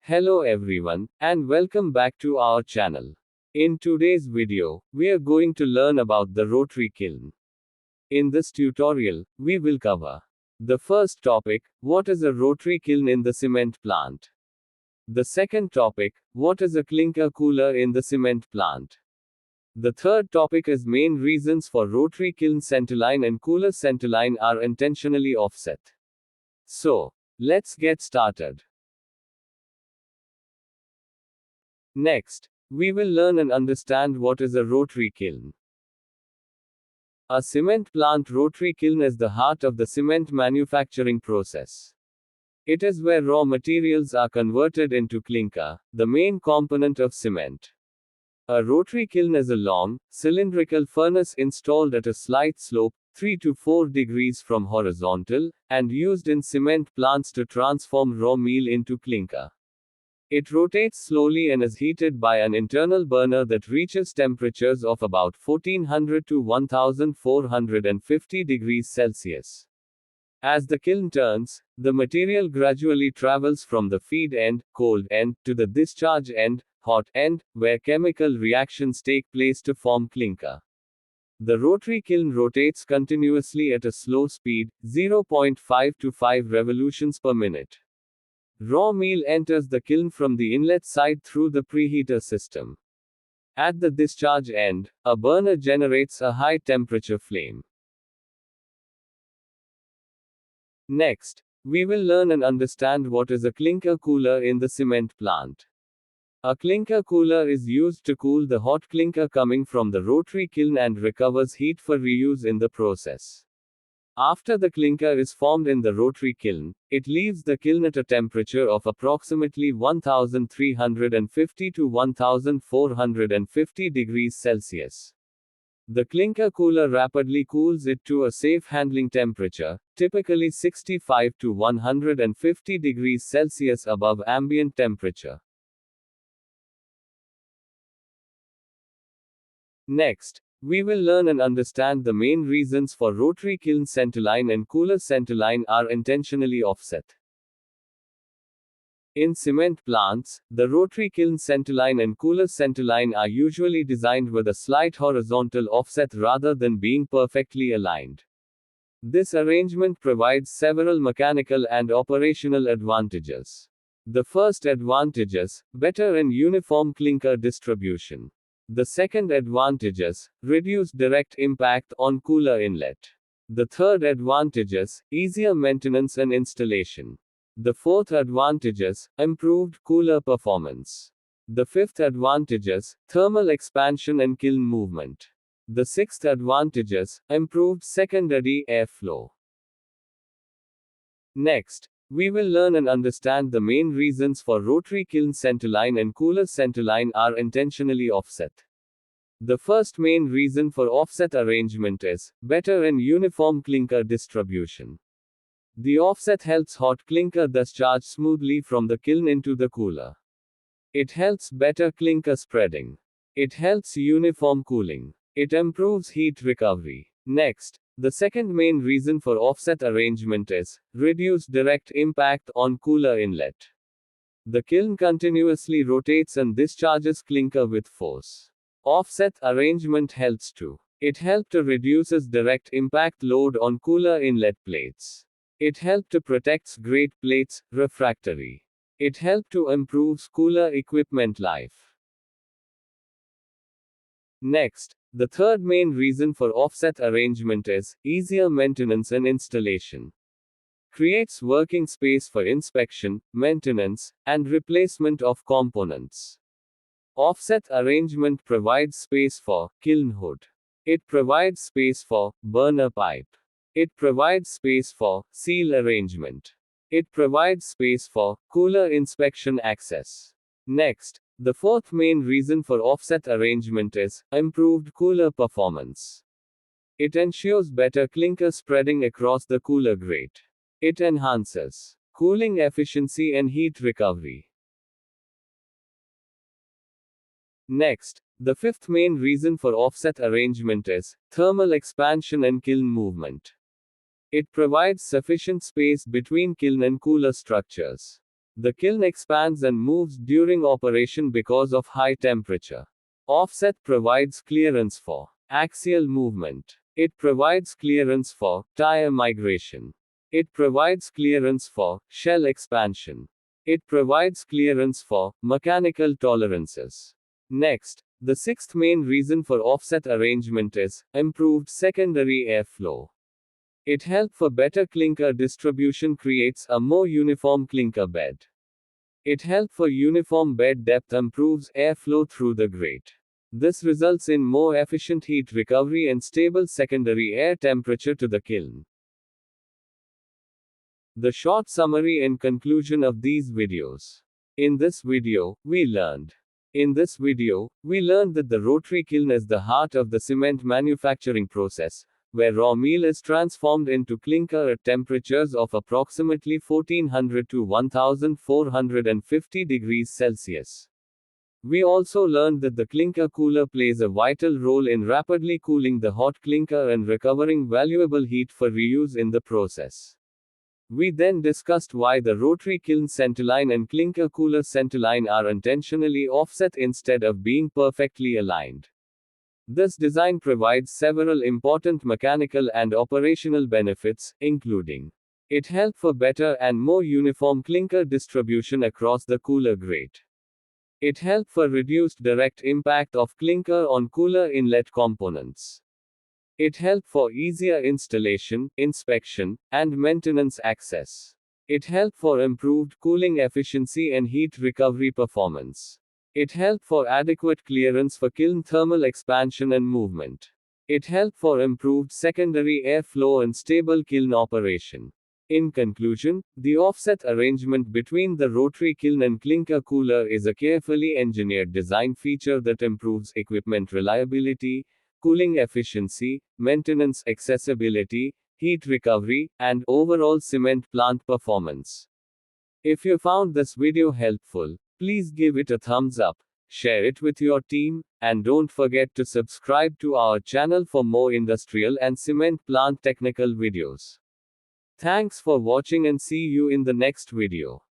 Hello everyone, and welcome back to our channel. In today's video, we are going to learn about the rotary kiln. In this tutorial, we will cover the first topic, what is a rotary kiln in the cement plant? The second topic, what is a clinker cooler in the cement plant? The third topic is main reasons for rotary kiln centerline and cooler centerline are intentionally offset. So, let's get started. Next, we will learn and understand what is a rotary kiln. A cement plant rotary kiln is the heart of the cement manufacturing process. It is where raw materials are converted into clinker, the main component of cement. A rotary kiln is a long, cylindrical furnace installed at a slight slope, 3 to 4 degrees from horizontal, and used in cement plants to transform raw meal into clinker. It rotates slowly and is heated by an internal burner that reaches temperatures of about 1400 to 1450 degrees Celsius. As the kiln turns, the material gradually travels from the feed end, cold end, to the discharge end, hot end, where chemical reactions take place to form clinker. The rotary kiln rotates continuously at a slow speed, 0.5 to 5 revolutions per minute. Raw meal enters the kiln from the inlet side through the preheater system. At the discharge end, a burner generates a high temperature flame. Next, we will learn and understand what is a clinker cooler in the cement plant. A clinker cooler is used to cool the hot clinker coming from the rotary kiln and recovers heat for reuse in the process. After the clinker is formed in the rotary kiln, it leaves the kiln at a temperature of approximately 1350 to 1450 degrees Celsius. The clinker cooler rapidly cools it to a safe handling temperature, typically 65 to 150 degrees Celsius above ambient temperature. Next, we will learn and understand the main reasons for rotary kiln centerline and cooler centerline are intentionally offset. In cement plants, the rotary kiln centerline and cooler centerline are usually designed with a slight horizontal offset rather than being perfectly aligned. This arrangement provides several mechanical and operational advantages. The first advantage is better and uniform clinker distribution. The second advantage is reduced direct impact on cooler inlet. The third advantage is easier maintenance and installation. The fourth advantage is improved cooler performance. The fifth advantage is thermal expansion and kiln movement. The sixth advantage is improved secondary airflow. Next, we will learn and understand the main reasons for rotary kiln centerline and cooler centerline are intentionally offset. The first main reason for offset arrangement is better and uniform clinker distribution. The offset helps hot clinker discharge smoothly from the kiln into the cooler. It helps better clinker spreading. It helps uniform cooling. It improves heat recovery. Next, the second main reason for offset arrangement is reduced direct impact on cooler inlet. The kiln continuously rotates and discharges clinker with force. Offset arrangement helps to. It helps to reduces direct impact load on cooler inlet plates. It helps to protects grate plates, refractory. It helps to improves cooler equipment life. Next, the third main reason for offset arrangement is easier maintenance and installation. Creates working space for inspection, maintenance, and replacement of components. Offset arrangement provides space for kiln hood. It provides space for burner pipe. It provides space for seal arrangement. It provides space for cooler inspection access. Next, the fourth main reason for offset arrangement is improved cooler performance. It ensures better clinker spreading across the cooler grate. It enhances cooling efficiency and heat recovery. Next, the fifth main reason for offset arrangement is thermal expansion and kiln movement. It provides sufficient space between kiln and cooler structures. The kiln expands and moves during operation because of high temperature. Offset provides clearance for axial movement. It provides clearance for tire migration. It provides clearance for shell expansion. It provides clearance for mechanical tolerances. Next, the sixth main reason for offset arrangement is improved secondary airflow. It helps for better clinker distribution, creates a more uniform clinker bed. It helps for uniform bed depth, improves airflow through the grate. This results in more efficient heat recovery and stable secondary air temperature to the kiln. The short summary and conclusion of these videos. In this video, we learned that the rotary kiln is the heart of the cement manufacturing process, where raw meal is transformed into clinker at temperatures of approximately 1400 to 1450 degrees Celsius. We also learned that the clinker cooler plays a vital role in rapidly cooling the hot clinker and recovering valuable heat for reuse in the process. We then discussed why the rotary kiln centerline and clinker cooler centerline are intentionally offset instead of being perfectly aligned. This design provides several important mechanical and operational benefits, including it helps for better and more uniform clinker distribution across the cooler grate. It helps for reduced direct impact of clinker on cooler inlet components. It helps for easier installation, inspection, and maintenance access. It helps for improved cooling efficiency and heat recovery performance. It helps for adequate clearance for kiln thermal expansion and movement. It helps for improved secondary airflow and stable kiln operation. In conclusion, the offset arrangement between the rotary kiln and clinker cooler is a carefully engineered design feature that improves equipment reliability, cooling efficiency, maintenance accessibility, heat recovery, and overall cement plant performance. If you found this video helpful, please give it a thumbs up, share it with your team, and don't forget to subscribe to our channel for more industrial and cement plant technical videos. Thanks for watching and see you in the next video.